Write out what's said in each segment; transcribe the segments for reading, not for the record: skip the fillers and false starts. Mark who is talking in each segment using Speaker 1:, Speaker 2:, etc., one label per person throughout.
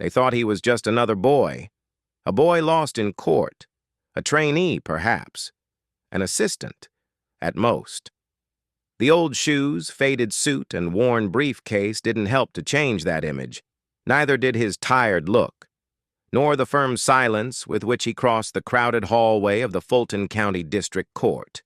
Speaker 1: They thought he was just another boy, a boy lost in court, a trainee, perhaps, an assistant, at most. The old shoes, faded suit, and worn briefcase didn't help to change that image. Neither did his tired look, nor the firm silence with which he crossed the crowded hallway of the Fulton County District Court.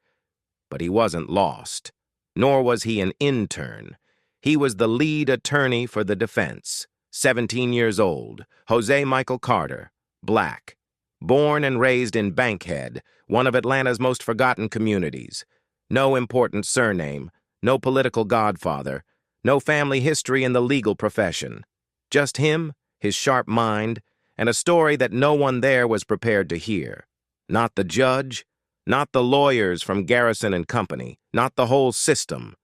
Speaker 1: But he wasn't lost, nor was he an intern. He was the lead attorney for the defense, 17 years old, José Michael Carter, black, born and raised in Bankhead, one of Atlanta's most forgotten communities. No important surname, no political godfather, no family history in the legal profession. Just him, his sharp mind, and a story that no one there was prepared to hear. Not the judge, not the lawyers from Garrison and Company, not the whole system.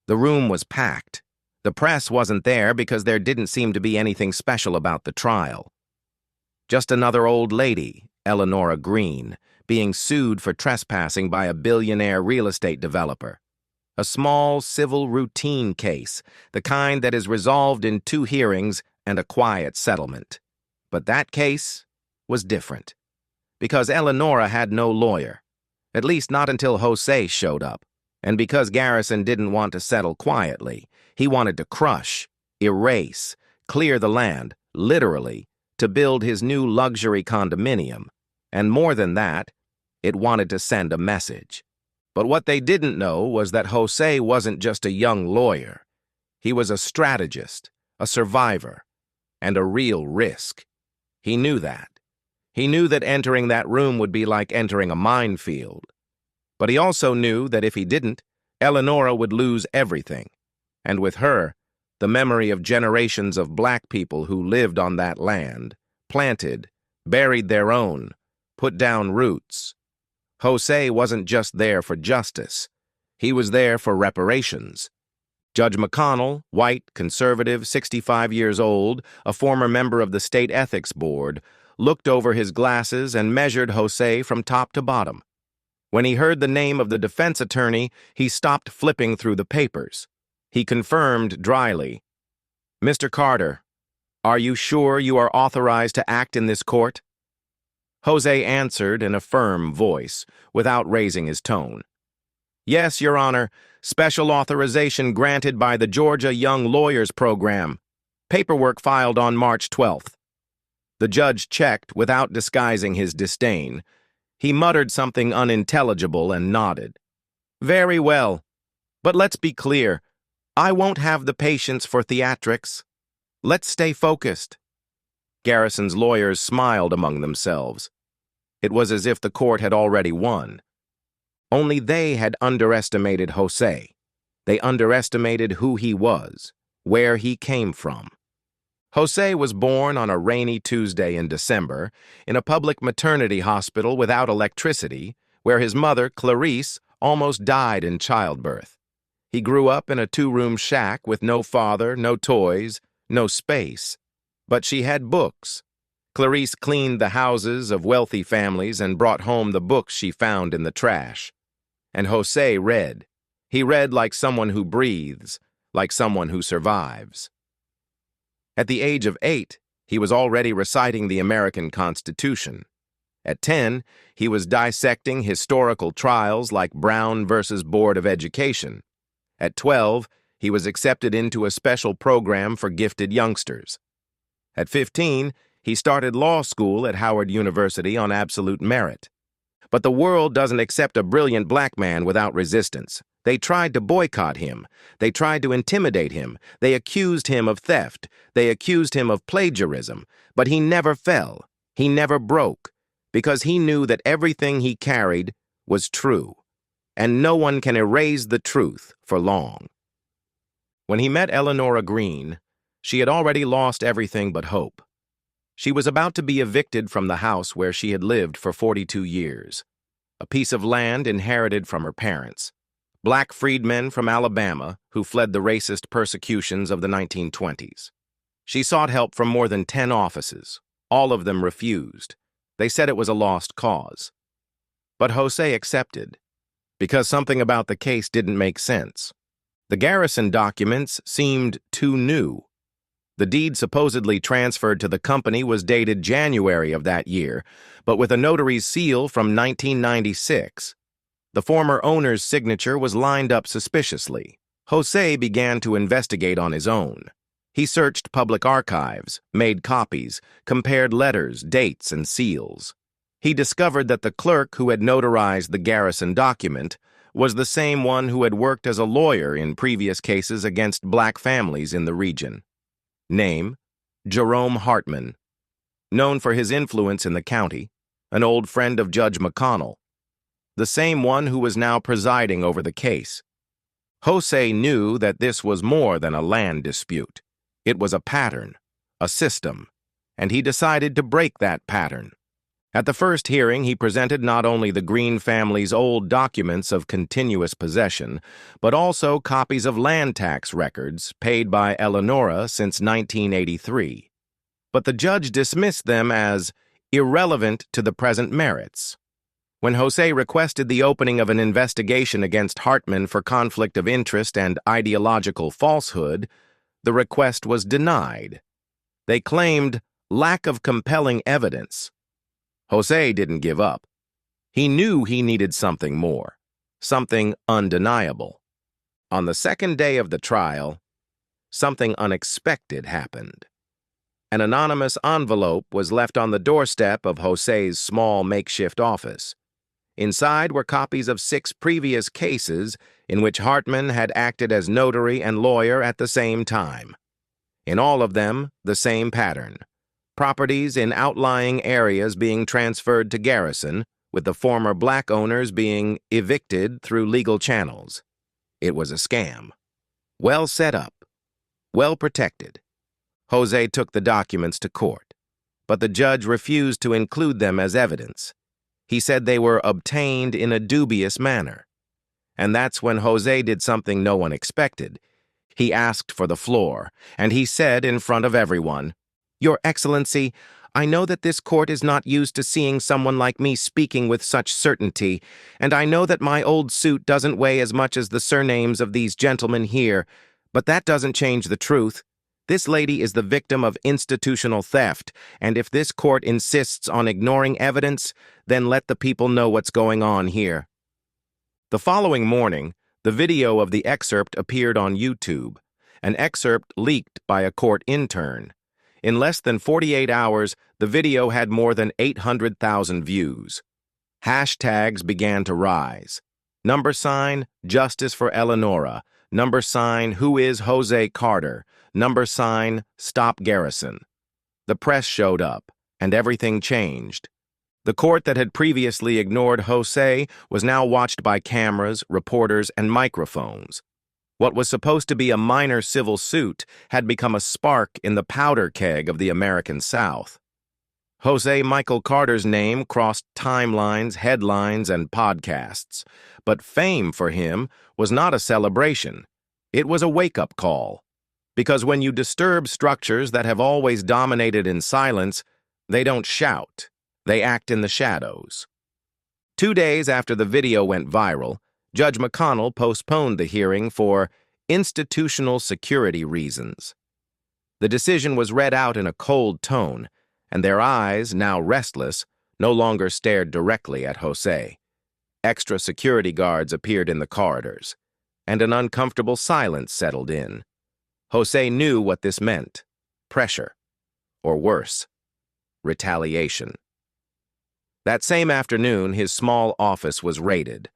Speaker 1: The room was packed. The press wasn't there because there didn't seem to be anything special about the trial. Just another old lady, Eleanora Green, being sued for trespassing by a billionaire real estate developer. A small civil routine case, the kind that is resolved in 2 hearings and a quiet settlement. But that case was different, because Eleanora had no lawyer, at least not until José showed up, and because Garrison didn't want to settle quietly. He wanted to crush, erase, clear the land, literally, to build his new luxury condominium. And more than that, it wanted to send a message. But what they didn't know was that José wasn't just a young lawyer. He was a strategist, a survivor, and a real risk. He knew that. He knew that entering that room would be like entering a minefield. But he also knew that if he didn't, Eleanora would lose everything. And with her, the memory of generations of black people who lived on that land, planted, buried their own, put down roots. José wasn't just there for justice. He was there for reparations. Judge McConnell, white, conservative, 65 years old, a former member of the State Ethics Board, looked over his glasses and measured José from top to bottom. When he heard the name of the defense attorney, he stopped flipping through the papers. He confirmed dryly, "Mr. Carter, are you sure you are authorized to act in this court?" José answered in a firm voice, without raising his tone. "Yes, Your Honor, special authorization granted by the Georgia Young Lawyers Program. Paperwork filed on March 12th. The judge checked without disguising his disdain. He muttered something unintelligible and nodded. "Very well. But let's be clear. I won't have the patience for theatrics. Let's stay focused." Garrison's lawyers smiled among themselves. It was as if the court had already won. Only they had underestimated José. They underestimated who he was, where he came from. José was born on a rainy Tuesday in December in a public maternity hospital without electricity, where his mother, Clarice, almost died in childbirth. He grew up in a 2-room shack with no father, no toys, no space. But she had books. Clarice cleaned the houses of wealthy families and brought home the books she found in the trash. And José read. He read like someone who breathes, like someone who survives. At the age of 8, he was already reciting the American Constitution. At 10, he was dissecting historical trials like Brown versus Board of Education. At 12, he was accepted into a special program for gifted youngsters. At 15, he started law school at Howard University on absolute merit. But the world doesn't accept a brilliant black man without resistance. They tried to boycott him. They tried to intimidate him. They accused him of theft. They accused him of plagiarism. But he never fell. He never broke, because he knew that everything he carried was true. And no one can erase the truth for long. When he met Eleanora Green, she had already lost everything but hope. She was about to be evicted from the house where she had lived for 42 years, a piece of land inherited from her parents, black freedmen from Alabama who fled the racist persecutions of the 1920s. She sought help from more than 10 offices. All of them refused. They said it was a lost cause. But José accepted, because something about the case didn't make sense. The Garrison documents seemed too new. The deed supposedly transferred to the company was dated January of that year, but with a notary's seal from 1996. The former owner's signature was lined up suspiciously. José began to investigate on his own. He searched public archives, made copies, compared letters, dates, and seals. He discovered that the clerk who had notarized the garrison document was the same one who had worked as a lawyer in previous cases against black families in the region. Name: Jerome Hartman. Known for his influence in the county, an old friend of Judge McConnell. The same one who was now presiding over the case. José knew that this was more than a land dispute. It was a pattern, a system, and he decided to break that pattern. At the first hearing, he presented not only the Green family's old documents of continuous possession, but also copies of land tax records paid by Eleonora since 1983. But the judge dismissed them as irrelevant to the present merits. When José requested the opening of an investigation against Hartman for conflict of interest and ideological falsehood, the request was denied. They claimed lack of compelling evidence. José didn't give up. He knew he needed something more, something undeniable. On the second day of the trial, something unexpected happened. An anonymous envelope was left on the doorstep of José's small makeshift office. Inside were copies of 6 previous cases in which Hartman had acted as notary and lawyer at the same time. In all of them, the same pattern. Properties in outlying areas being transferred to Garrison, with the former black owners being evicted through legal channels. It was a scam. Well set up. Well protected. José took the documents to court, but the judge refused to include them as evidence. He said they were obtained in a dubious manner. And that's when José did something no one expected. He asked for the floor, and he said in front of everyone, "Your Excellency, I know that this court is not used to seeing someone like me speaking with such certainty, and I know that my old suit doesn't weigh as much as the surnames of these gentlemen here, but that doesn't change the truth. This lady is the victim of institutional theft, and if this court insists on ignoring evidence, then let the people know what's going on here." The following morning, the video of the excerpt appeared on YouTube, an excerpt leaked by a court intern. In less than 48 hours, the video had more than 800,000 views. Hashtags began to rise. #, Justice for Eleonora. #, Who is José Carter? #, Stop Garrison. The press showed up, and everything changed. The court that had previously ignored José was now watched by cameras, reporters, and microphones. What was supposed to be a minor civil suit had become a spark in the powder keg of the American South. José Michael Carter's name crossed timelines, headlines, and podcasts, but fame for him was not a celebration. It was a wake-up call. Because when you disturb structures that have always dominated in silence, they don't shout. They act in the shadows. 2 days after the video went viral, Judge McConnell postponed the hearing for institutional security reasons. The decision was read out in a cold tone, and their eyes, now restless, no longer stared directly at José. Extra security guards appeared in the corridors, and an uncomfortable silence settled in. José knew what this meant: pressure, or worse, retaliation. That same afternoon, his small office was raided.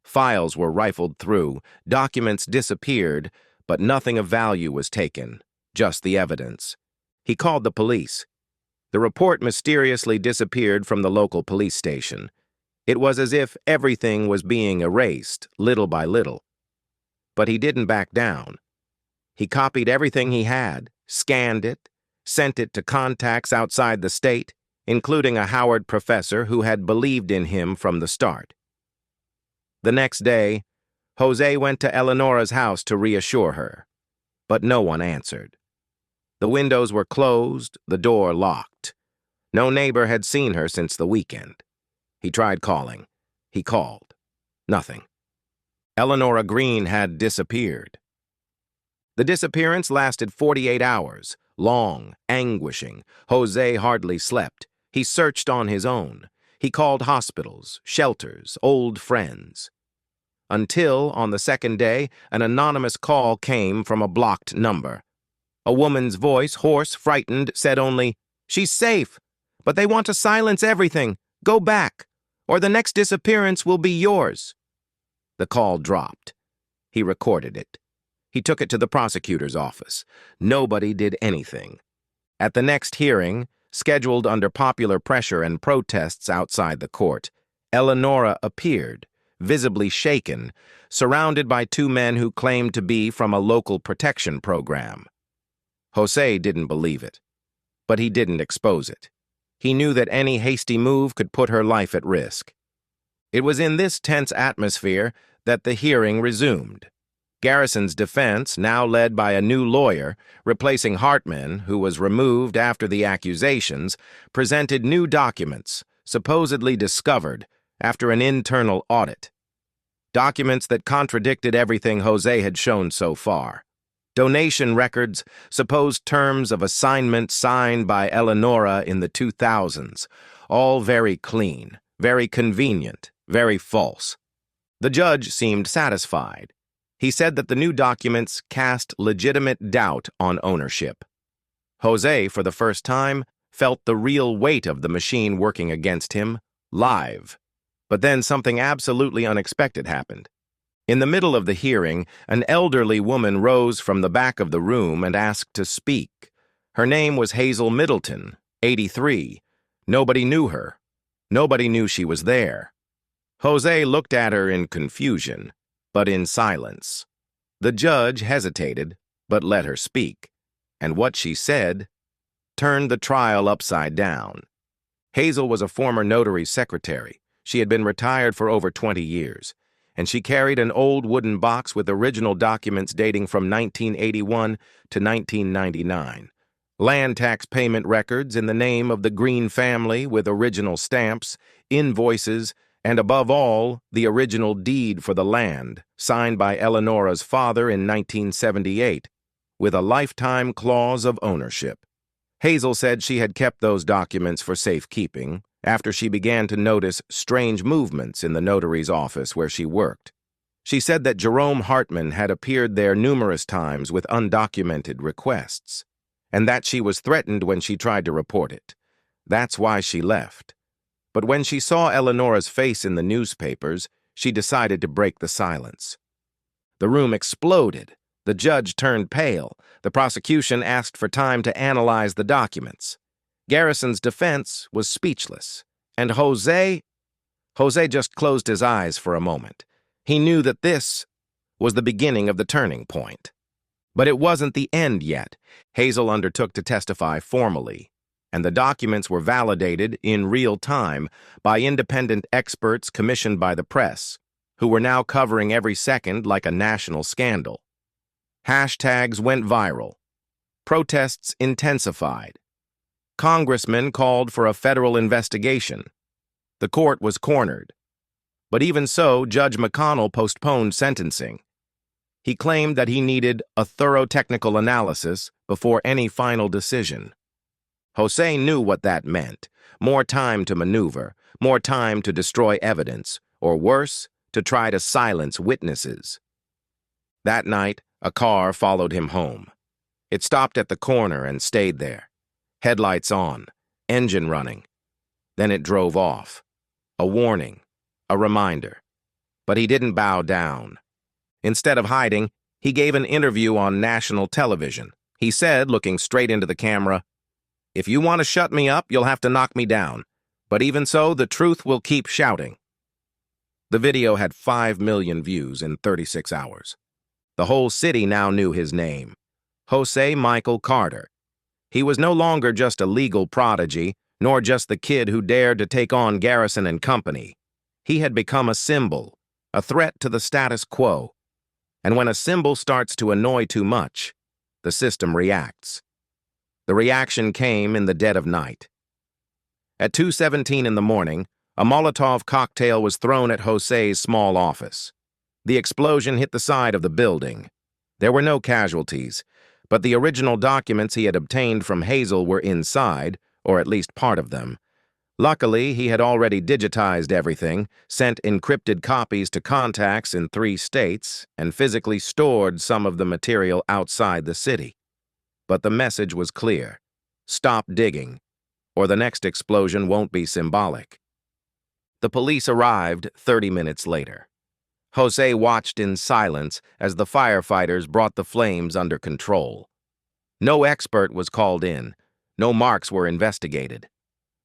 Speaker 1: Files were rifled through, documents disappeared, but nothing of value was taken, just the evidence. He called the police. The report mysteriously disappeared from the local police station. It was as if everything was being erased, little by little. But he didn't back down. He copied everything he had, scanned it, sent it to contacts outside the state, including a Howard professor who had believed in him from the start. The next day, José went to Eleonora's house to reassure her, but no one answered. The windows were closed, the door locked. No neighbor had seen her since the weekend. He tried calling. He called. Nothing. Eleonora Green had disappeared. The disappearance lasted 48 hours, long, anguishing. Jose hardly slept. He searched on his own. He called hospitals, shelters, old friends. Until, on the second day, an anonymous call came from a blocked number. A woman's voice, hoarse, frightened, said only, "She's safe, but they want to silence everything. Go back, or the next disappearance will be yours." The call dropped. He recorded it. He took it to the prosecutor's office. Nobody did anything. At the next hearing, scheduled under popular pressure and protests outside the court, Eleonora appeared, visibly shaken, surrounded by two men who claimed to be from a local protection program. Jose didn't believe it, but he didn't expose it. He knew that any hasty move could put her life at risk. It was in this tense atmosphere that the hearing resumed. Garrison's defense, now led by a new lawyer, replacing Hartman, who was removed after the accusations, presented new documents, supposedly discovered after an internal audit. Documents that contradicted everything Jose had shown so far. Donation records, supposed terms of assignment signed by Eleonora in the 2000s, all very clean, very convenient, very false. The judge seemed satisfied. He said that the new documents cast legitimate doubt on ownership. Jose, for the first time, felt the real weight of the machine working against him, live. But then something absolutely unexpected happened. In the middle of the hearing, an elderly woman rose from the back of the room and asked to speak. Her name was Hazel Middleton, 83. Nobody knew her. Nobody knew she was there. Jose looked at her in confusion, but in silence. The judge hesitated, but let her speak, and what she said turned the trial upside down. Hazel was a former notary's secretary. She had been retired for over 20 years, and she carried an old wooden box with original documents dating from 1981 to 1999. Land tax payment records in the name of the Green family with original stamps, invoices, and above all, the original deed for the land, signed by Eleonora's father in 1978, with a lifetime clause of ownership. Hazel said she had kept those documents for safekeeping after she began to notice strange movements in the notary's office where she worked. She said that Jerome Hartman had appeared there numerous times with undocumented requests, and that she was threatened when she tried to report it. That's why she left. But when she saw Eleonora's face in the newspapers, she decided to break the silence. The room exploded. The judge turned pale. The prosecution asked for time to analyze the documents. Garrison's defense was speechless, and Jose just closed his eyes for a moment. He knew that this was the beginning of the turning point. But it wasn't the end yet. Hazel undertook to testify formally, and the documents were validated in real time by independent experts commissioned by the press, who were now covering every second like a national scandal. Hashtags went viral. Protests intensified. Congressmen called for a federal investigation. The court was cornered. But even so, Judge McConnell postponed sentencing. He claimed that he needed a thorough technical analysis before any final decision. Jose knew what that meant. More time to maneuver, more time to destroy evidence, or worse, to try to silence witnesses. That night, a car followed him home. It stopped at the corner and stayed there. Headlights on, engine running. Then it drove off. A warning, a reminder. But he didn't bow down. Instead of hiding, he gave an interview on national television. He said, looking straight into the camera, "If you want to shut me up, you'll have to knock me down. But even so, the truth will keep shouting." The video had 5 million views in 36 hours. The whole city now knew his name. José Michael Carter. He was no longer just a legal prodigy, nor just the kid who dared to take on Garrison and company. He had become a symbol, a threat to the status quo. And when a symbol starts to annoy too much, the system reacts. The reaction came in the dead of night. At 2:17 in the morning, a Molotov cocktail was thrown at José's small office. The explosion hit the side of the building. There were no casualties, but the original documents he had obtained from Hazel were inside, or at least part of them. Luckily, he had already digitized everything, sent encrypted copies to contacts in 3 states, and physically stored some of the material outside the city. But the message was clear: stop digging, or the next explosion won't be symbolic. The police arrived 30 minutes later. José watched in silence as the firefighters brought the flames under control. No expert was called in. No marks were investigated.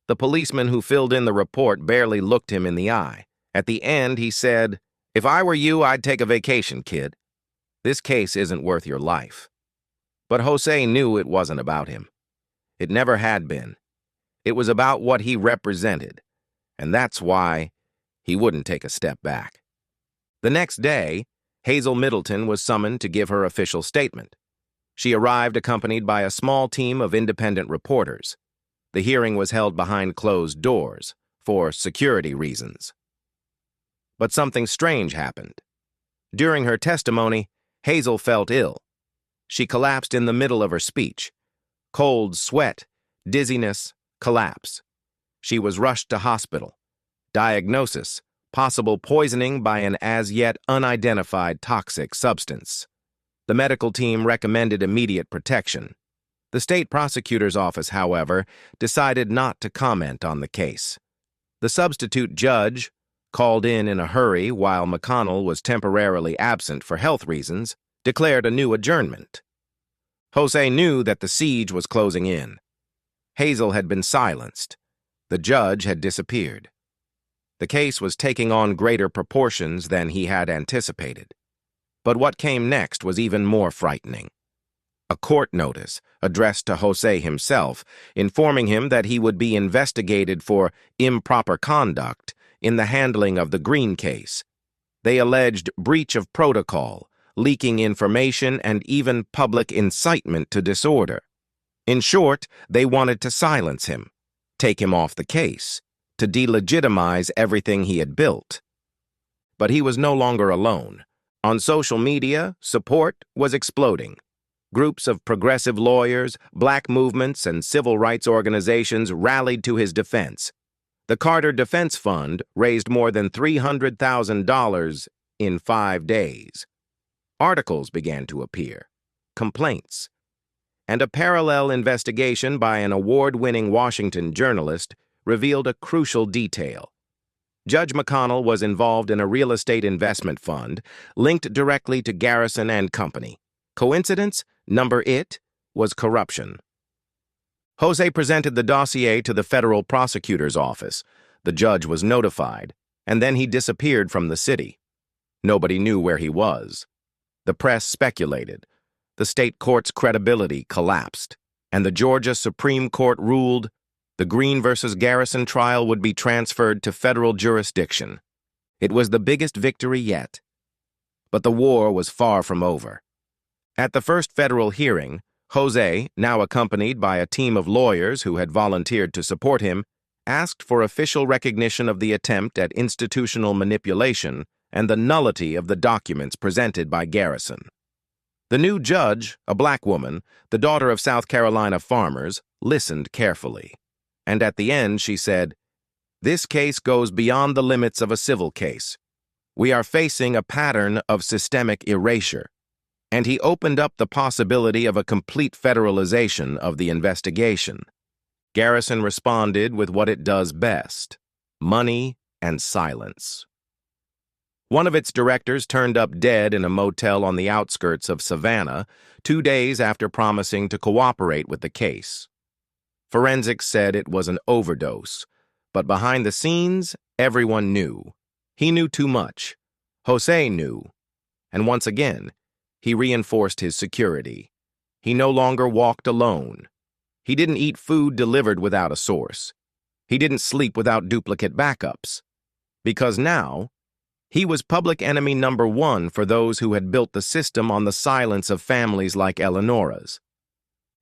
Speaker 1: The policeman who filled in the report barely looked him in the eye. At the end, he said, "If I were you, I'd take a vacation, kid. This case isn't worth your life." But José knew it wasn't about him. It never had been. It was about what he represented, and that's why he wouldn't take a step back. The next day, Hazel Middleton was summoned to give her official statement. She arrived accompanied by a small team of independent reporters. The hearing was held behind closed doors, for security reasons. But something strange happened. During her testimony, Hazel felt ill. She collapsed in the middle of her speech. Cold sweat, dizziness, collapse. She was rushed to hospital. Diagnosis: possible poisoning by an as-yet unidentified toxic substance. The medical team recommended immediate protection. The state prosecutor's office, however, decided not to comment on the case. The substitute judge, called in a hurry while McConnell was temporarily absent for health reasons, declared a new adjournment. José knew that the siege was closing in. Hazel had been silenced. The judge had disappeared. The case was taking on greater proportions than he had anticipated. But what came next was even more frightening. A court notice addressed to José himself, informing him that he would be investigated for improper conduct in the handling of the Green case. They alleged breach of protocol, leaking information, and even public incitement to disorder. In short, they wanted to silence him, take him off the case, to delegitimize everything he had built. But he was no longer alone. On social media, support was exploding. Groups of progressive lawyers, black movements, and civil rights organizations rallied to his defense. The Carter Defense Fund raised more than $300,000 in 5 days. Articles began to appear, complaints, and a parallel investigation by an award-winning Washington journalist revealed a crucial detail. Judge McConnell was involved in a real estate investment fund linked directly to Garrison and Company. Coincidence? Number it was corruption. José presented the dossier to the federal prosecutor's office. The judge was notified, and then he disappeared from the city. Nobody knew where he was. The press speculated. The state court's credibility collapsed, and the Georgia Supreme Court ruled the Green versus Garrison trial would be transferred to federal jurisdiction. It was the biggest victory yet. But the war was far from over. At the first federal hearing, José, now accompanied by a team of lawyers who had volunteered to support him, asked for official recognition of the attempt at institutional manipulation and the nullity of the documents presented by Garrison. The new judge, a black woman, the daughter of South Carolina farmers, listened carefully. And at the end, she said, "This case goes beyond the limits of a civil case. We are facing a pattern of systemic erasure." And he opened up the possibility of a complete federalization of the investigation. Garrison responded with what it does best: money and silence. One of its directors turned up dead in a motel on the outskirts of Savannah 2 days after promising to cooperate with the case. Forensics said it was an overdose, but behind the scenes, everyone knew. He knew too much. José knew. And once again, he reinforced his security. He no longer walked alone. He didn't eat food delivered without a source. He didn't sleep without duplicate backups. Because now, he was public enemy number 1 for those who had built the system on the silence of families like Eleonora's.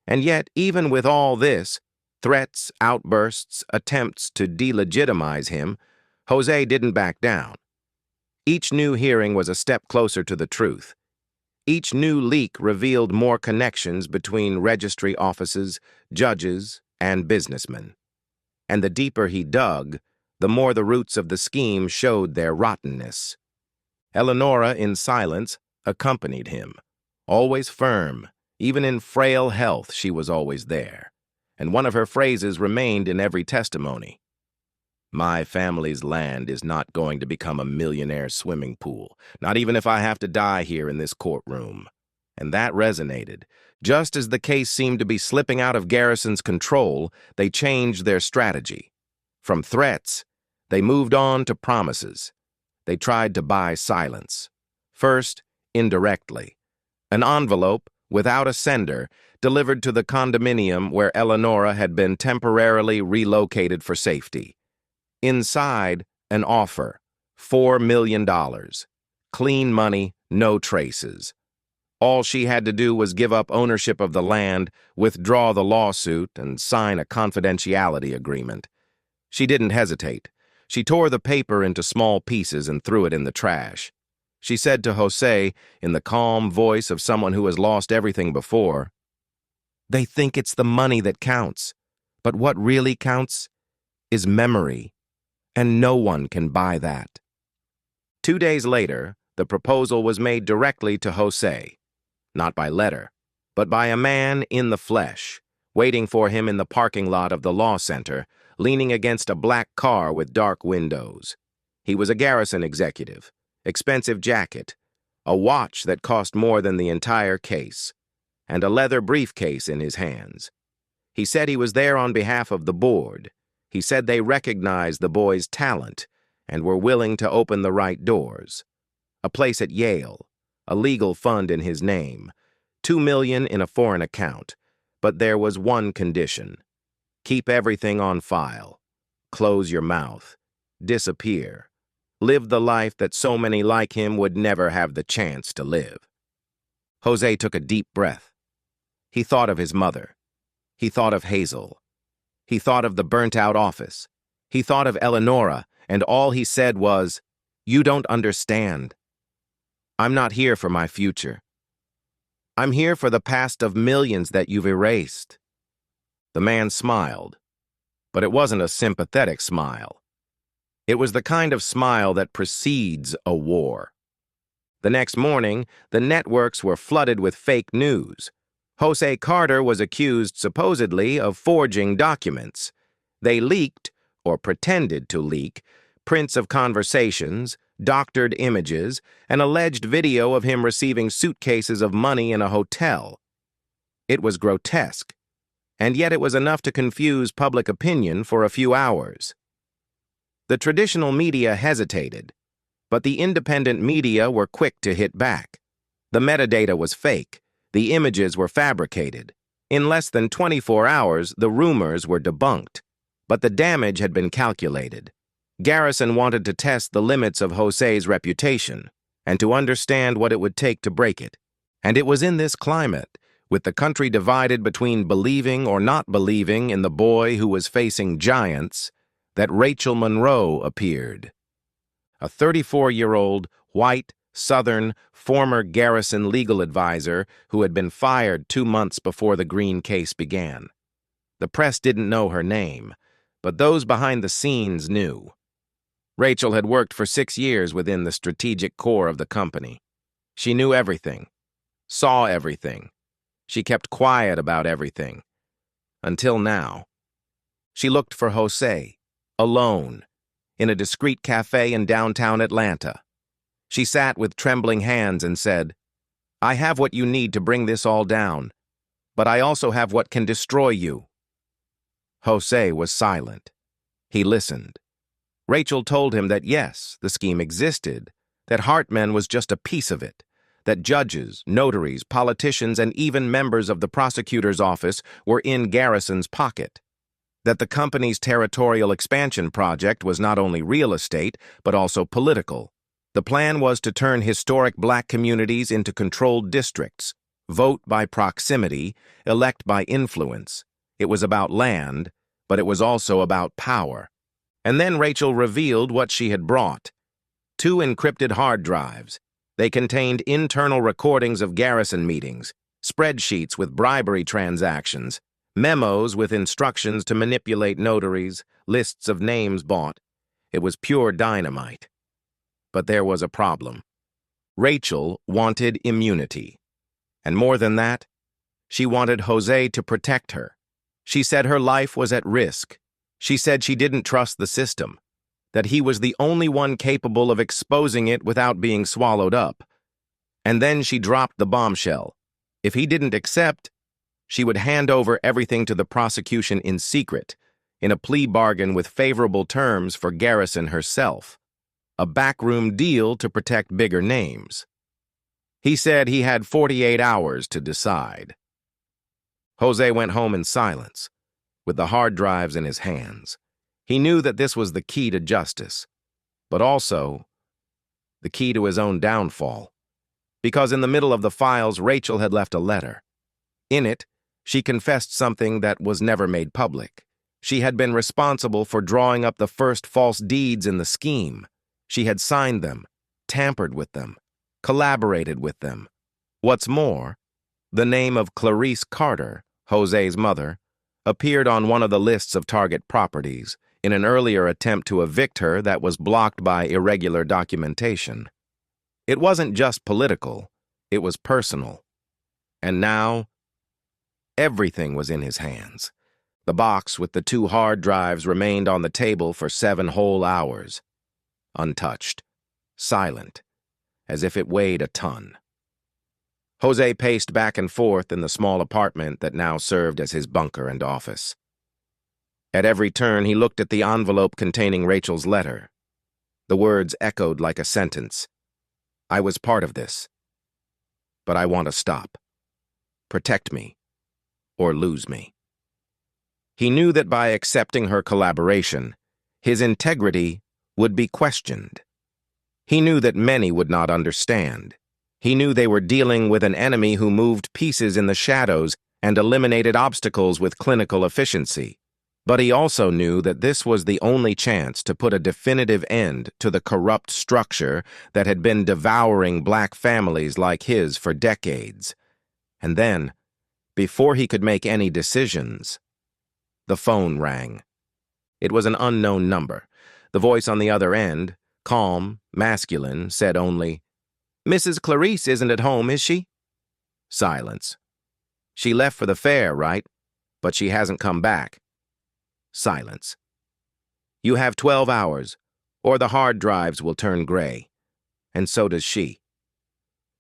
Speaker 1: And yet, even with all this, threats, outbursts, attempts to delegitimize him, José didn't back down. Each new hearing was a step closer to the truth. Each new leak revealed more connections between registry offices, judges, and businessmen. And the deeper he dug, the more the roots of the scheme showed their rottenness. Eleonora, in silence, accompanied him. Always firm, even in frail health, she was always there. And one of her phrases remained in every testimony. My family's land is not going to become a millionaire swimming pool, not even if I have to die here in this courtroom. And that resonated. Just as the case seemed to be slipping out of Garrison's control, they changed their strategy. From threats, they moved on to promises. They tried to buy silence. First, indirectly. An envelope, without a sender, delivered to the condominium where Eleonora had been temporarily relocated for safety. Inside, an offer, $4 million. Clean money, no traces. All she had to do was give up ownership of the land, withdraw the lawsuit, and sign a confidentiality agreement. She didn't hesitate. She tore the paper into small pieces and threw it in the trash. She said to José, in the calm voice of someone who has lost everything before, "They think it's the money that counts, but what really counts is memory. And no one can buy that." 2 days later, the proposal was made directly to José, not by letter, but by a man in the flesh, waiting for him in the parking lot of the law center, leaning against a black car with dark windows. He was a Garrison executive, expensive jacket, a watch that cost more than the entire case, and a leather briefcase in his hands. He said he was there on behalf of the board. He said they recognized the boy's talent and were willing to open the right doors. A place at Yale, a legal fund in his name, $2 million in a foreign account, but there was one condition. Keep everything on file. Close your mouth. Disappear. Live the life that so many like him would never have the chance to live. José took a deep breath. He thought of his mother. He thought of Hazel. He thought of the burnt-out office. He thought of Eleonora, and all he said was, "You don't understand. I'm not here for my future. I'm here for the past of millions that you've erased." The man smiled, but it wasn't a sympathetic smile. It was the kind of smile that precedes a war. The next morning, the networks were flooded with fake news. José Carter was accused, supposedly, of forging documents. They leaked, or pretended to leak, prints of conversations, doctored images, an alleged video of him receiving suitcases of money in a hotel. It was grotesque, and yet it was enough to confuse public opinion for a few hours. The traditional media hesitated, but the independent media were quick to hit back. The metadata was fake. The images were fabricated. In less than 24 hours, the rumors were debunked. But the damage had been calculated. Garrison wanted to test the limits of José's reputation and to understand what it would take to break it. And it was in this climate, with the country divided between believing or not believing in the boy who was facing giants, that Rachel Monroe appeared. A 34-year-old, white, Southern, former Garrison legal advisor who had been fired 2 months before the Green case began. The press didn't know her name, but those behind the scenes knew. Rachel had worked for 6 years within the strategic core of the company. She knew everything, saw everything. She kept quiet about everything. Until now. She looked for José, alone, in a discreet cafe in downtown Atlanta. She sat with trembling hands and said, "I have what you need to bring this all down, but I also have what can destroy you." José was silent. He listened. Rachel told him that yes, the scheme existed, that Hartman was just a piece of it, that judges, notaries, politicians, and even members of the prosecutor's office were in Garrison's pocket, that the company's territorial expansion project was not only real estate, but also political. The plan was to turn historic black communities into controlled districts, vote by proximity, elect by influence. It was about land, but it was also about power. And then Rachel revealed what she had brought. 2 encrypted hard drives. They contained internal recordings of garrison meetings, spreadsheets with bribery transactions, memos with instructions to manipulate notaries, lists of names bought. It was pure dynamite. But there was a problem. Rachel wanted immunity. And more than that, she wanted José to protect her. She said her life was at risk. She said she didn't trust the system, that he was the only one capable of exposing it without being swallowed up. And then she dropped the bombshell. If he didn't accept, she would hand over everything to the prosecution in secret, in a plea bargain with favorable terms for Garrison herself, a backroom deal to protect bigger names. He said he had 48 hours to decide. José went home in silence, with the hard drives in his hands. He knew that this was the key to justice, but also the key to his own downfall, because in the middle of the files, Rachel had left a letter. In it, she confessed something that was never made public. She had been responsible for drawing up the first false deeds in the scheme. She had signed them, tampered with them, collaborated with them. What's more, the name of Clarice Carter, José's mother, appeared on one of the lists of target properties in an earlier attempt to evict her that was blocked by irregular documentation. It wasn't just political, it was personal. And now, everything was in his hands. The box with the 2 hard drives remained on the table for 7 whole hours, untouched, silent, as if it weighed a ton. José paced back and forth in the small apartment that now served as his bunker and office. At every turn, he looked at the envelope containing Rachel's letter. The words echoed like a sentence. I was part of this, but I want to stop. Protect me, or lose me. He knew that by accepting her collaboration, his integrity would be questioned. He knew that many would not understand. He knew they were dealing with an enemy who moved pieces in the shadows and eliminated obstacles with clinical efficiency. But he also knew that this was the only chance to put a definitive end to the corrupt structure that had been devouring black families like his for decades. And then, before he could make any decisions, the phone rang. It was an unknown number. The voice on the other end, calm, masculine, said only, "Mrs. Clarice isn't at home, is she?" Silence. "She left for the fair, right? But she hasn't come back." Silence. "You have 12 hours, or the hard drives will turn gray. And so does she."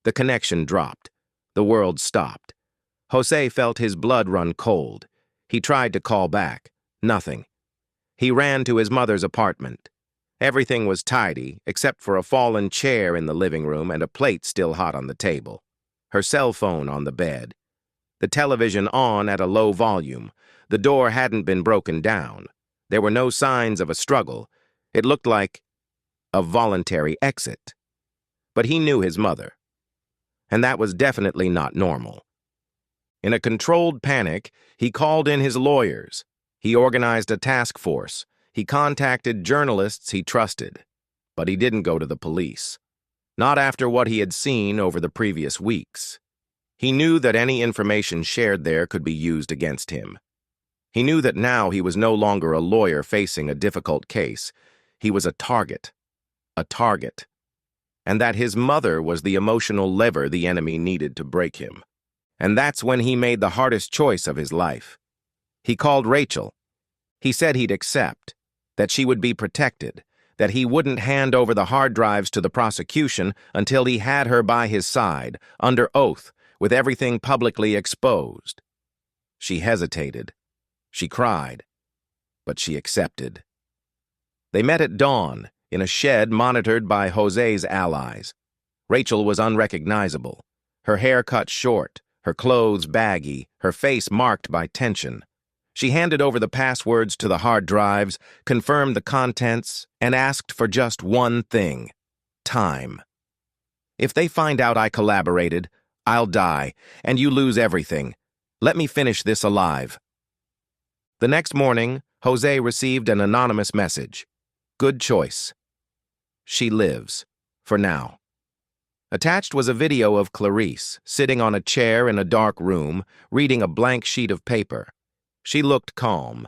Speaker 1: The connection dropped. The world stopped. José felt his blood run cold. He tried to call back. Nothing. He ran to his mother's apartment. Everything was tidy, except for a fallen chair in the living room and a plate still hot on the table. Her cell phone on the bed. The television on at a low volume. The door hadn't been broken down. There were no signs of a struggle. It looked like a voluntary exit. But he knew his mother. And that was definitely not normal. In a controlled panic, he called in his lawyers. He organized a task force. He contacted journalists he trusted. But he didn't go to the police. Not after what he had seen over the previous weeks. He knew that any information shared there could be used against him. He knew that now he was no longer a lawyer facing a difficult case. He was a target. A target. And that his mother was the emotional lever the enemy needed to break him. And that's when he made the hardest choice of his life. He called Rachel. He said he'd accept, that she would be protected, that he wouldn't hand over the hard drives to the prosecution until he had her by his side, under oath, with everything publicly exposed. She hesitated. She cried. But she accepted. They met at dawn, in a shed monitored by José's allies. Rachel was unrecognizable. Her hair cut short, her clothes baggy, her face marked by tension. She handed over the passwords to the hard drives, confirmed the contents, and asked for just one thing: time. "If they find out I collaborated, I'll die, and you lose everything. Let me finish this alive." The next morning, José received an anonymous message. "Good choice. She lives, for now." Attached was a video of Clarice, sitting on a chair in a dark room, reading a blank sheet of paper. She looked calm,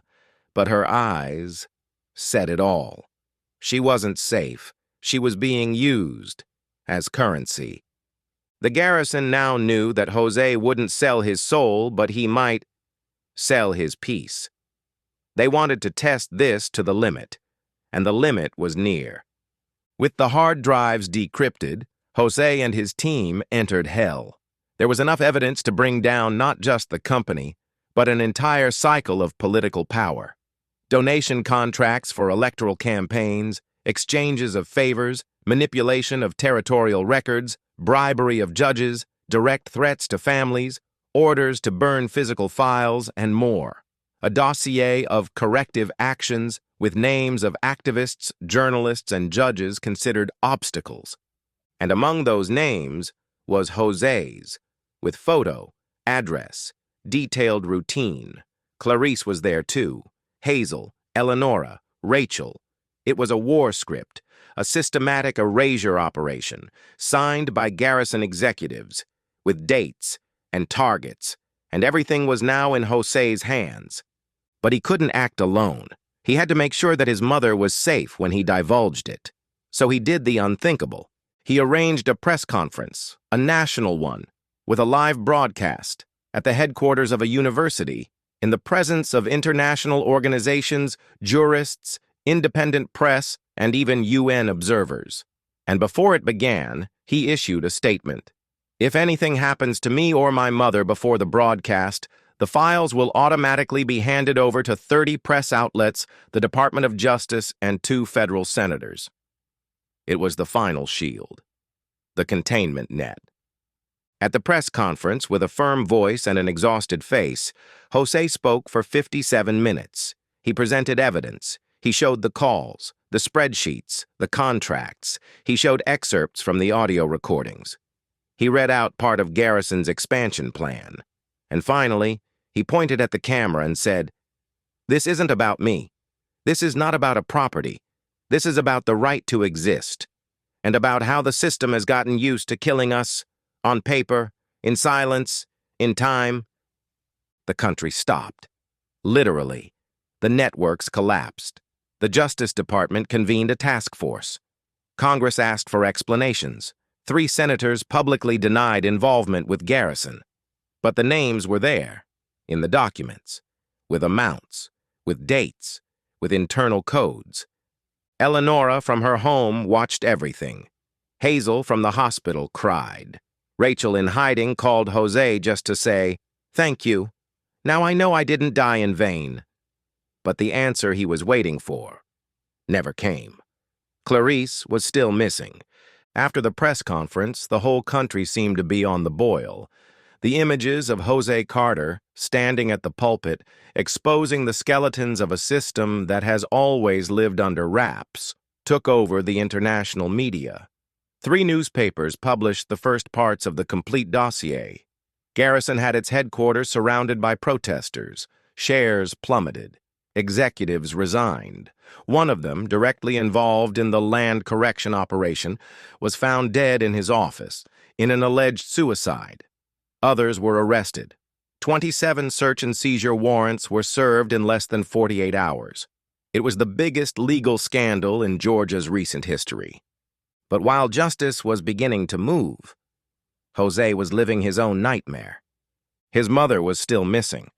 Speaker 1: but her eyes said it all. She wasn't safe. She was being used as currency. The garrison now knew that José wouldn't sell his soul, but he might sell his peace. They wanted to test this to the limit, and the limit was near. With the hard drives decrypted, José and his team entered hell. There was enough evidence to bring down not just the company, but an entire cycle of political power. Donation contracts for electoral campaigns, exchanges of favors, manipulation of territorial records, bribery of judges, direct threats to families, orders to burn physical files, and more. A dossier of corrective actions with names of activists, journalists, and judges considered obstacles. And among those names was José's, with photo, address, detailed routine. Clarice was there too. Hazel, Eleonora, Rachel. It was a war script, a systematic erasure operation, signed by garrison executives, with dates and targets, and everything was now in José's hands. But he couldn't act alone. He had to make sure that his mother was safe when he divulged it. So he did the unthinkable. He arranged a press conference, a national one, with a live broadcast, at the headquarters of a university, in the presence of international organizations, jurists, independent press, and even UN observers. And before it began, he issued a statement. If anything happens to me or my mother before the broadcast, the files will automatically be handed over to 30 press outlets, the Department of Justice, and 2 federal senators. It was the final shield, the containment net. At the press conference, with a firm voice and an exhausted face, José spoke for 57 minutes. He presented evidence. He showed the calls, the spreadsheets, the contracts. He showed excerpts from the audio recordings. He read out part of Garrison's expansion plan. And finally, he pointed at the camera and said, "This isn't about me. This is not about a property. This is about the right to exist, and about how the system has gotten used to killing us, on paper, in silence, in time." The country stopped. Literally, the networks collapsed. The Justice Department convened a task force. Congress asked for explanations. 3 senators publicly denied involvement with Garrison. But the names were there, in the documents, with amounts, with dates, with internal codes. Eleonora from her home watched everything. Hazel from the hospital cried. Rachel in hiding called José just to say, "Thank you. Now I know I didn't die in vain." But the answer he was waiting for never came. Clarice was still missing. After the press conference, the whole country seemed to be on the boil. The images of José Carter, standing at the pulpit, exposing the skeletons of a system that has always lived under wraps, took over the international media. 3 newspapers published the first parts of the complete dossier. Garrison had its headquarters surrounded by protesters. Shares plummeted. Executives resigned. One of them, directly involved in the land correction operation, was found dead in his office, in an alleged suicide. Others were arrested. 27 search and seizure warrants were served in less than 48 hours. It was the biggest legal scandal in Georgia's recent history. But while justice was beginning to move, José was living his own nightmare. His mother was still missing.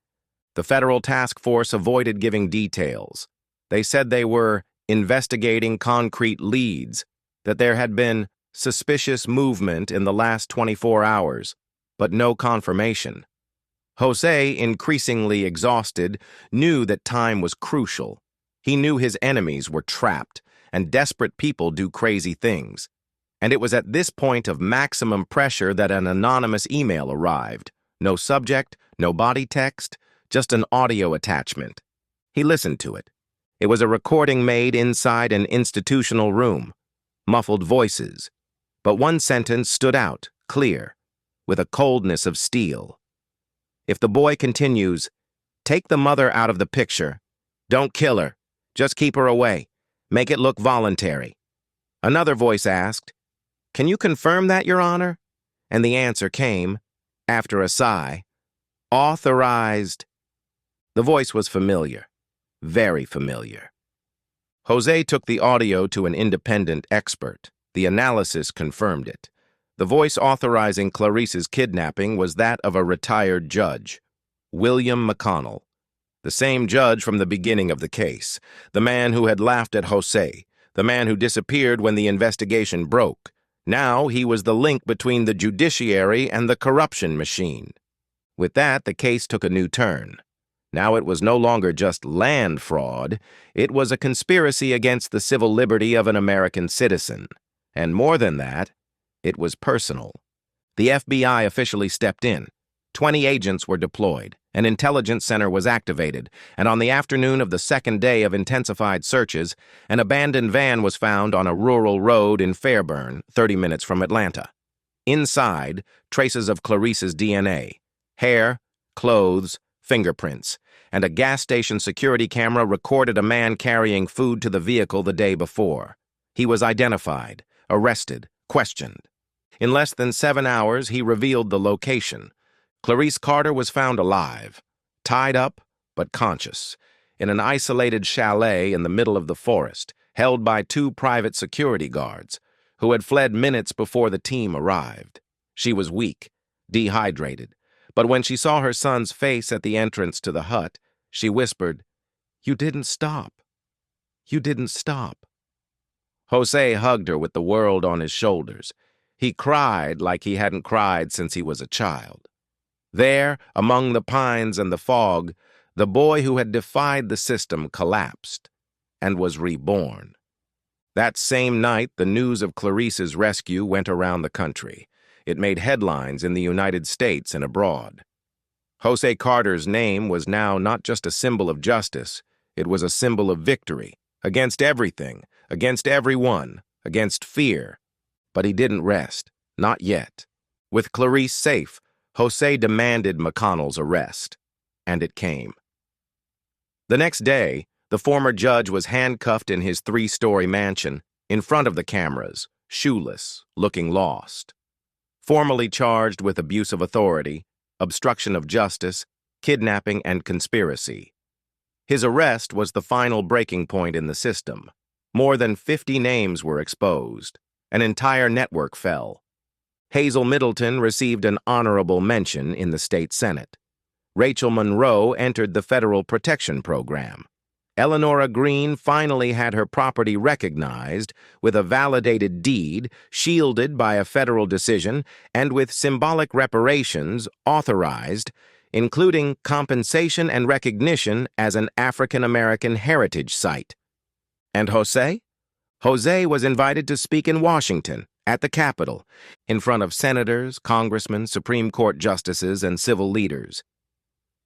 Speaker 1: The federal task force avoided giving details. They said they were investigating concrete leads, that there had been suspicious movement in the last 24 hours, but no confirmation. José, increasingly exhausted, knew that time was crucial. He knew his enemies were trapped, and desperate people do crazy things. And it was at this point of maximum pressure that an anonymous email arrived. No subject, no body text, just an audio attachment. He listened to it. It was a recording made inside an institutional room. Muffled voices. But one sentence stood out, clear, with a coldness of steel. If the boy continues, take the mother out of the picture. Don't kill her. Just keep her away. Make it look voluntary. Another voice asked, "Can you confirm that, Your Honor?" And the answer came, after a sigh, "Authorized." The voice was familiar, very familiar. Jose took the audio to an independent expert. The analysis confirmed it. The voice authorizing Clarice's kidnapping was that of a retired judge, William McConnell, the same judge from the beginning of the case, the man who had laughed at Jose, the man who disappeared when the investigation broke. Now he was the link between the judiciary and the corruption machine. With that, the case took a new turn. Now it was no longer just land fraud, it was a conspiracy against the civil liberty of an American citizen. And more than that, it was personal. The FBI officially stepped in. 20 agents were deployed, an intelligence center was activated, and on the afternoon of the second day of intensified searches, an abandoned van was found on a rural road in Fairburn, 30 minutes from Atlanta. Inside, traces of Clarice's DNA, hair, clothes, fingerprints, and a gas station security camera recorded a man carrying food to the vehicle the day before. He was identified, arrested, questioned. In less than 7 hours, he revealed the location. Clarice Carter was found alive, tied up but conscious, in an isolated chalet in the middle of the forest, held by 2 private security guards, who had fled minutes before the team arrived. She was weak, dehydrated, but when she saw her son's face at the entrance to the hut, she whispered, "You didn't stop. You didn't stop." Jose hugged her with the world on his shoulders. He cried like he hadn't cried since he was a child. There, among the pines and the fog, the boy who had defied the system collapsed and was reborn. That same night, the news of Clarice's rescue went around the country. It made headlines in the United States and abroad. Jose Carter's name was now not just a symbol of justice, it was a symbol of victory, against everything, against everyone, against fear. But he didn't rest, not yet. With Clarice safe, Jose demanded McConnell's arrest, and it came. The next day, the former judge was handcuffed in his 3-story mansion, in front of the cameras, shoeless, looking lost. Formally charged with abuse of authority, obstruction of justice, kidnapping, and conspiracy. His arrest was the final breaking point in the system. More than 50 names were exposed. An entire network fell. Hazel Middleton received an honorable mention in the state Senate. Rachel Monroe entered the Federal Protection Program. Eleanora Green finally had her property recognized with a validated deed, shielded by a federal decision, and with symbolic reparations authorized, including compensation and recognition as an African American heritage site. And Jose? Jose was invited to speak in Washington, at the Capitol, in front of senators, congressmen, Supreme Court justices, and civil leaders.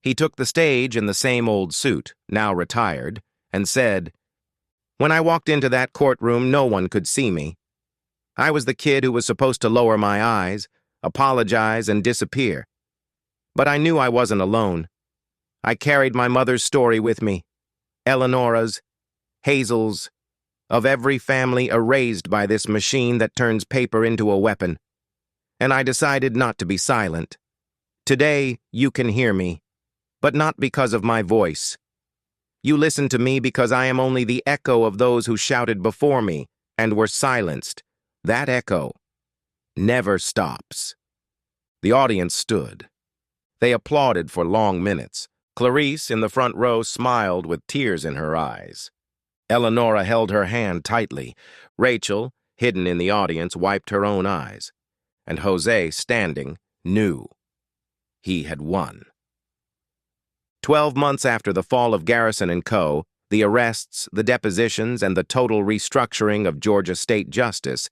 Speaker 1: He took the stage in the same old suit, now retired, and said, "When I walked into that courtroom, no one could see me. I was the kid who was supposed to lower my eyes, apologize, and disappear. But I knew I wasn't alone. I carried my mother's story with me, Eleanora's, Hazel's, of every family erased by this machine that turns paper into a weapon. And I decided not to be silent. Today, you can hear me, but not because of my voice. You listen to me because I am only the echo of those who shouted before me and were silenced. That echo never stops." The audience stood. They applauded for long minutes. Clarice, in the front row, smiled with tears in her eyes. Eleanora held her hand tightly. Rachel, hidden in the audience, wiped her own eyes. And Jose, standing, knew. He had won. 12 months after the fall of Garrison and Co., the arrests, the depositions, and the total restructuring of Georgia state justice,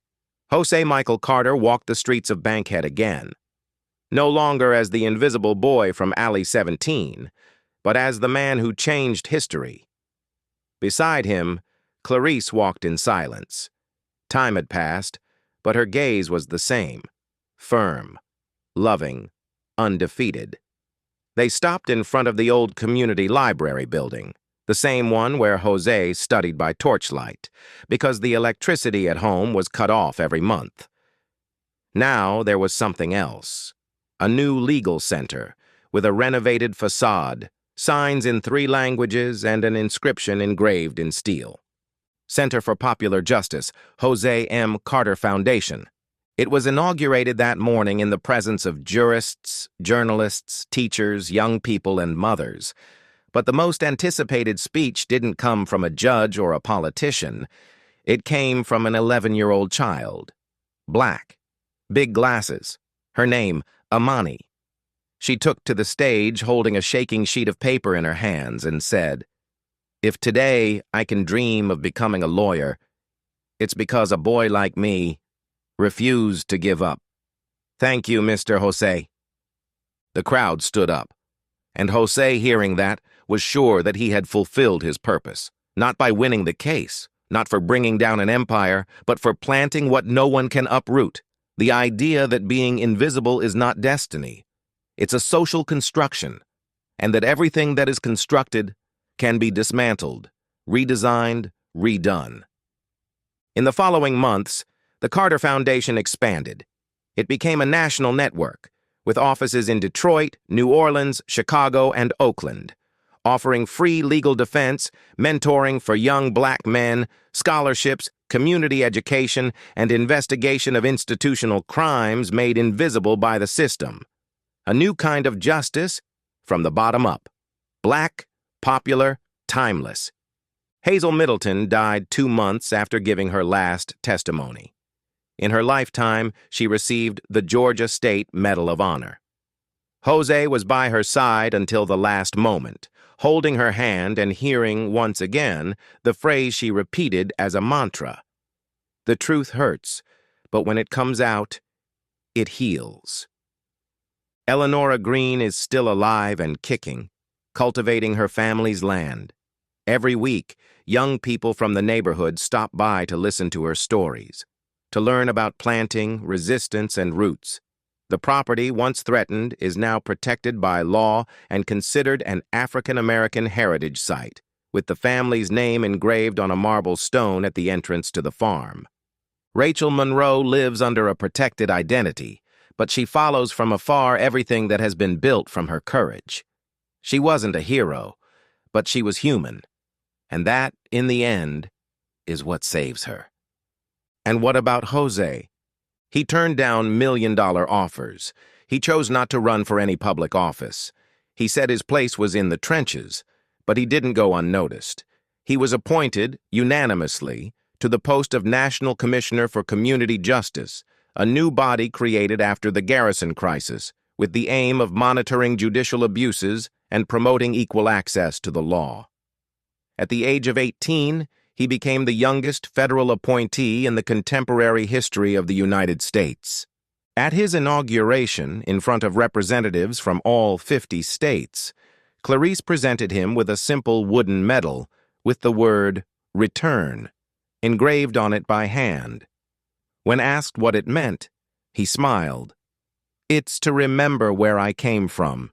Speaker 1: Jose Michael Carter walked the streets of Bankhead again. No longer as the invisible boy from Alley 17, but as the man who changed history. Beside him, Clarice walked in silence. Time had passed, but her gaze was the same, firm, loving, undefeated. They stopped in front of the old community library building, the same one where Jose studied by torchlight, because the electricity at home was cut off every month. Now there was something else. A new legal center, with a renovated facade, signs in 3 languages, and an inscription engraved in steel. Center for Popular Justice, José M. Carter Foundation. It was inaugurated that morning in the presence of jurists, journalists, teachers, young people, and mothers. But the most anticipated speech didn't come from a judge or a politician. It came from an 11-year-old child. Black. Big glasses. Her name, Amani. She took to the stage holding a shaking sheet of paper in her hands and said, "If today I can dream of becoming a lawyer, it's because a boy like me refused to give up. Thank you, Mr. José." The crowd stood up, and José, hearing that, was sure that he had fulfilled his purpose, not by winning the case, not for bringing down an empire, but for planting what no one can uproot, the idea that being invisible is not destiny. It's a social construction, and that everything that is constructed can be dismantled, redesigned, redone. In the following months, the Carter Foundation expanded. It became a national network, with offices in Detroit, New Orleans, Chicago, and Oakland, offering free legal defense, mentoring for young black men, scholarships, community education, and investigation of institutional crimes made invisible by the system. A new kind of justice from the bottom up. Black, popular, timeless. Hazel Middleton died 2 months after giving her last testimony. In her lifetime, she received the Georgia State Medal of Honor. José was by her side until the last moment, holding her hand and hearing once again the phrase she repeated as a mantra. The truth hurts, but when it comes out, it heals. Eleanora Green is still alive and kicking, cultivating her family's land. Every week, young people from the neighborhood stop by to listen to her stories, to learn about planting, resistance, and roots. The property, once threatened, is now protected by law and considered an African American heritage site, with the family's name engraved on a marble stone at the entrance to the farm. Rachel Monroe lives under a protected identity, but she follows from afar everything that has been built from her courage. She wasn't a hero, but she was human, and that, in the end, is what saves her. And what about José? He turned down million-dollar offers. He chose not to run for any public office. He said his place was in the trenches, but he didn't go unnoticed. He was appointed, unanimously, to the post of National Commissioner for Community Justice, a new body created after the Garrison crisis, with the aim of monitoring judicial abuses and promoting equal access to the law. At the age of 18, he became the youngest federal appointee in the contemporary history of the United States. At his inauguration, in front of representatives from all 50 states, Clarice presented him with a simple wooden medal with the word "Return" engraved on it by hand. When asked what it meant, he smiled. "It's to remember where I came from,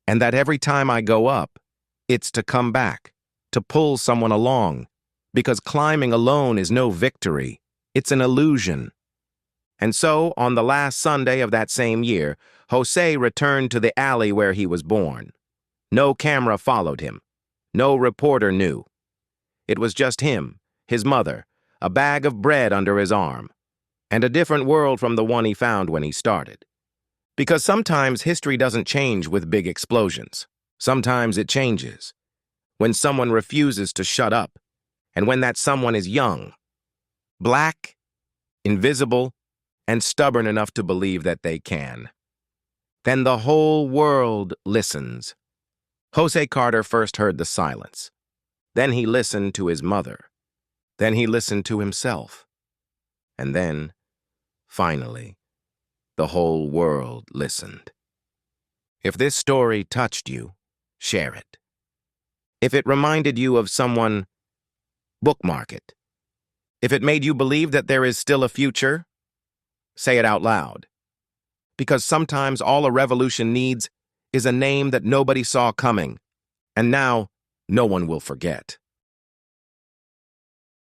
Speaker 1: and that every time I go up, it's to come back, to pull someone along, because climbing alone is no victory, it's an illusion." And so, on the last Sunday of that same year, José returned to the alley where he was born. No camera followed him. No reporter knew. It was just him, his mother, a bag of bread under his arm, and a different world from the one he found when he started. Because sometimes history doesn't change with big explosions. Sometimes it changes when someone refuses to shut up, and when that someone is young, black, invisible, and stubborn enough to believe that they can. Then the whole world listens. José Carter first heard the silence. Then he listened to his mother. Then he listened to himself. And then, finally, the whole world listened. If this story touched you, share it. If it reminded you of someone, bookmark it. If it made you believe that there is still a future, say it out loud. Because sometimes all a revolution needs is a name that nobody saw coming, and now no one will forget.